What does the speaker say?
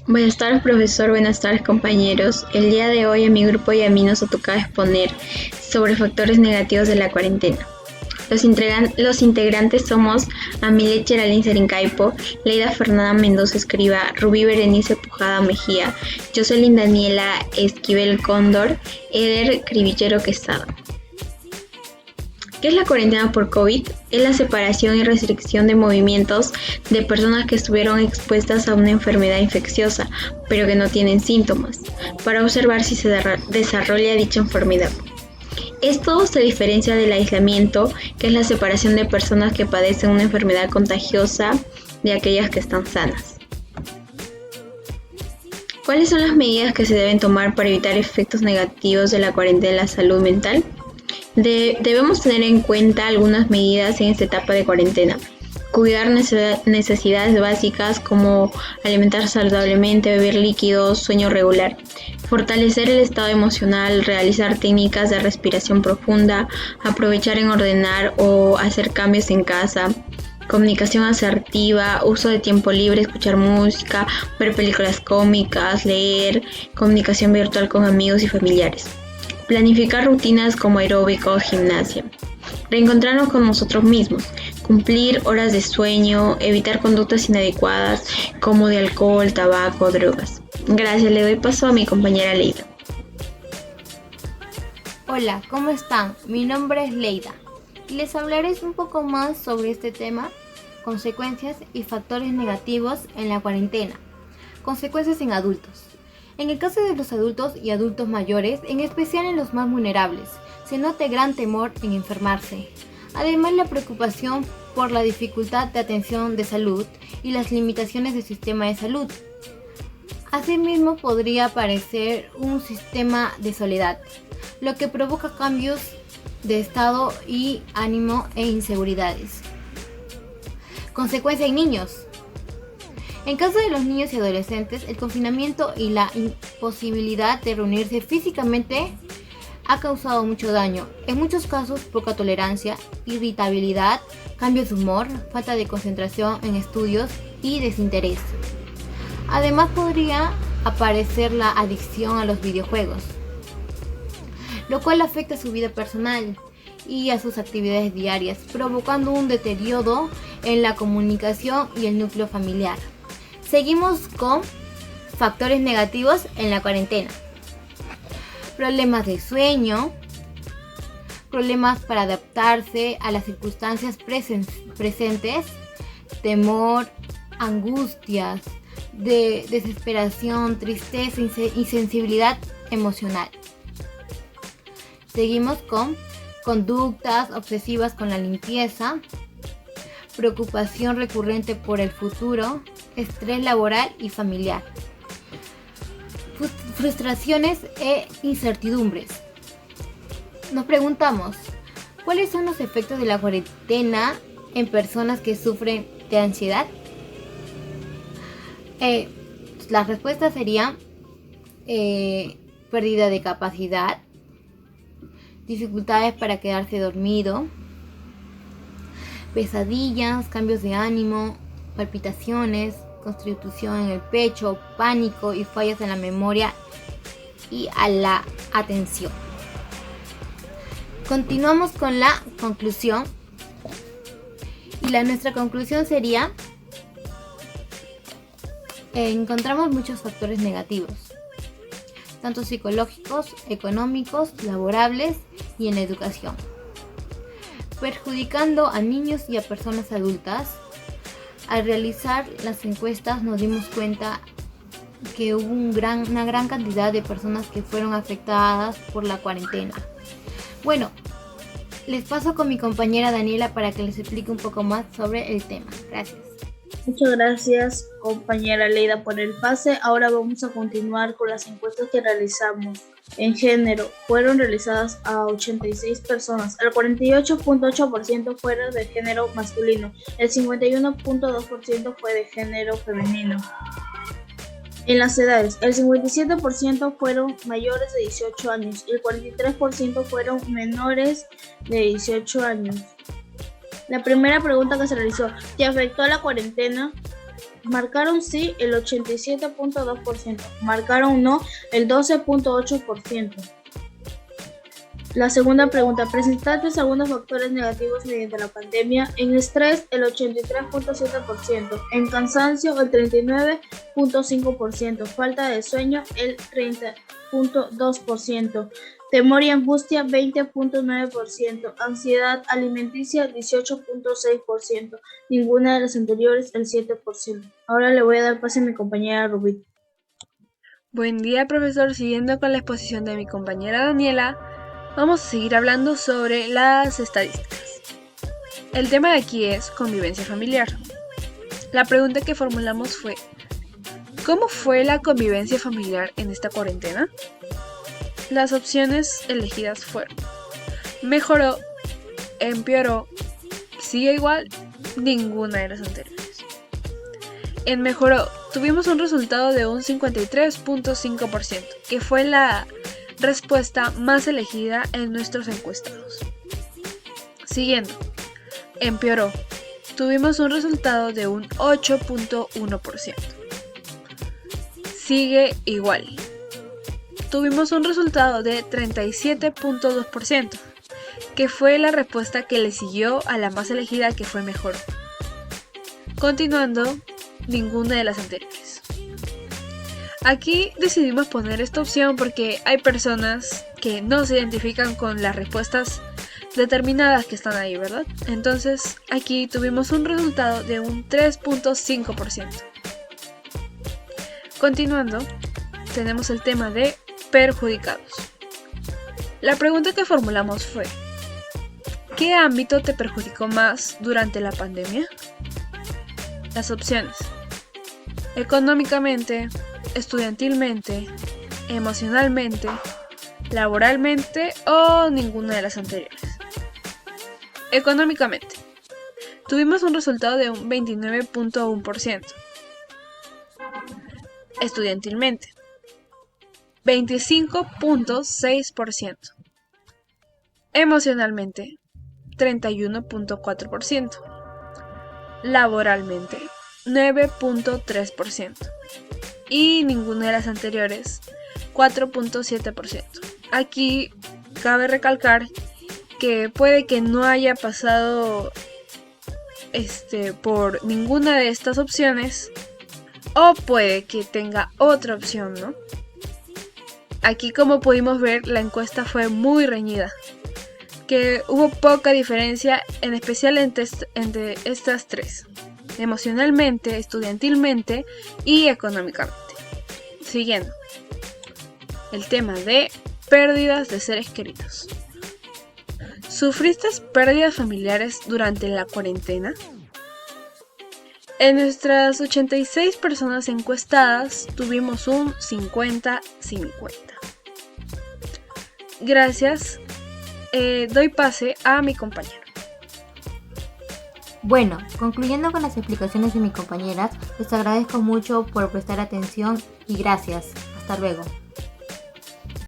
Buenas tardes, profesor. Buenas tardes, compañeros. El día de hoy a mi grupo y a mí nos ha tocado exponer sobre factores negativos de la cuarentena. Los integrantes somos Amile Cheralin Serincaipo, Leida Fernanda Mendoza Escriba, Rubí Berenice Pujada Mejía, Jocelyn Daniela Esquivel Cóndor, Eder Cribillero Quesada. ¿Qué es la cuarentena por COVID? Es la separación y restricción de movimientos de personas que estuvieron expuestas a una enfermedad infecciosa, pero que no tienen síntomas, para observar si se desarrolla dicha enfermedad. Esto se diferencia del aislamiento, que es la separación de personas que padecen una enfermedad contagiosa de aquellas que están sanas. ¿Cuáles son las medidas que se deben tomar para evitar efectos negativos de la cuarentena en la salud mental? Debemos tener en cuenta algunas medidas en esta etapa de cuarentena. Cuidar necesidades básicas como alimentar saludablemente, beber líquidos, sueño regular. Fortalecer el estado emocional, realizar técnicas de respiración profunda, aprovechar en ordenar o hacer cambios en casa. Comunicación asertiva, uso de tiempo libre, escuchar música, ver películas cómicas, leer, comunicación virtual con amigos y familiares. Planificar rutinas como aeróbico o gimnasia. Reencontrarnos con nosotros mismos. Cumplir horas de sueño. Evitar conductas inadecuadas como de alcohol, tabaco, drogas. Gracias, le doy paso a mi compañera Leida. Hola, ¿cómo están? Mi nombre es Leida y les hablaré un poco más sobre este tema, consecuencias y factores negativos en la cuarentena. Consecuencias en adultos. En el caso de los adultos y adultos mayores, en especial en los más vulnerables, se nota gran temor en enfermarse. Además, la preocupación por la dificultad de atención de salud y las limitaciones del sistema de salud. Asimismo, podría aparecer un sistema de soledad, lo que provoca cambios de estado y ánimo e inseguridades. Consecuencia en niños. En caso de los niños y adolescentes, el confinamiento y la imposibilidad de reunirse físicamente ha causado mucho daño. En muchos casos, poca tolerancia, irritabilidad, cambios de humor, falta de concentración en estudios y desinterés. Además, podría aparecer la adicción a los videojuegos, lo cual afecta a su vida personal y a sus actividades diarias, provocando un deterioro en la comunicación y el núcleo familiar. Seguimos con factores negativos en la cuarentena. Problemas de sueño, problemas para adaptarse a las circunstancias presentes, temor, angustias, desesperación, tristeza y sensibilidad emocional. Seguimos con conductas obsesivas con la limpieza, preocupación recurrente por el futuro, estrés laboral y familiar, frustraciones e incertidumbres. Nos preguntamos, ¿cuáles son los efectos de la cuarentena en personas que sufren de ansiedad? Las respuestas serían pérdida de capacidad, dificultades para quedarse dormido, pesadillas, cambios de ánimo, palpitaciones, constricción en el pecho, pánico y fallas en la memoria y a la atención. Continuamos con la conclusión y nuestra conclusión sería: encontramos muchos factores negativos, tanto psicológicos, económicos, laborables y en la educación, perjudicando a niños y a personas adultas. Al realizar las encuestas nos dimos cuenta que hubo una gran cantidad de personas que fueron afectadas por la cuarentena. Bueno, les paso con mi compañera Daniela para que les explique un poco más sobre el tema. Gracias. Muchas gracias, compañera Leida, por el pase. Ahora vamos a continuar con las encuestas que realizamos. En género, fueron realizadas a 86 personas. El 48.8% fueron de género masculino. El 51.2% fue de género femenino. En las edades, el 57% fueron mayores de 18 años y el 43% fueron menores de 18 años. La primera pregunta que se realizó: ¿te afectó la cuarentena? Marcaron sí el 87.2%, marcaron no el 12.8%. La segunda pregunta, ¿presentaste algunos factores negativos mediante la pandemia? En estrés, el 83.7%, en cansancio, el 39.5%, falta de sueño, el 30.2%, temor y angustia, 20.9%, ansiedad alimenticia, 18.6%, ninguna de las anteriores, el 7%. Ahora le voy a dar pase a mi compañera Rubí. Buen día, profesor. Siguiendo con la exposición de mi compañera Daniela, vamos a seguir hablando sobre las estadísticas. El tema de aquí es convivencia familiar. La pregunta que formulamos fue: ¿cómo fue la convivencia familiar en esta cuarentena? Las opciones elegidas fueron: mejoró, empeoró, sigue igual, ninguna de las anteriores. En mejoró, tuvimos un resultado de un 53.5%, que fue la respuesta más elegida en nuestros encuestados. Siguiendo, empeoró, tuvimos un resultado de un 8.1%. Sigue igual, tuvimos un resultado de 37.2%, que fue la respuesta que le siguió a la más elegida, que fue mejoró. Continuando, ninguna de las anteriores. Aquí decidimos poner esta opción porque hay personas que no se identifican con las respuestas determinadas que están ahí, ¿verdad? Entonces aquí tuvimos un resultado de un 3.5%. Continuando, tenemos el tema de perjudicados. La pregunta que formulamos fue: ¿qué ámbito te perjudicó más durante la pandemia? Las opciones: económicamente, estudiantilmente, emocionalmente, laboralmente o ninguna de las anteriores. Económicamente, tuvimos un resultado de un 29.1%. Estudiantilmente, 25.6%. Emocionalmente, 31.4%. Laboralmente, 9.3%. Y ninguna de las anteriores, 4.7%. Aquí cabe recalcar que puede que no haya pasado por ninguna de estas opciones, o puede que tenga otra opción, ¿no? Aquí, como pudimos ver, la encuesta fue muy reñida, que hubo poca diferencia, en especial entre estas tres: emocionalmente, estudiantilmente y económicamente. Siguiendo, el tema de pérdidas de seres queridos. ¿Sufriste pérdidas familiares durante la cuarentena? En nuestras 86 personas encuestadas tuvimos un 50-50. Gracias. Doy pase a mi compañero. Bueno, concluyendo con las explicaciones de mis compañeras, les agradezco mucho por prestar atención y gracias. Hasta luego.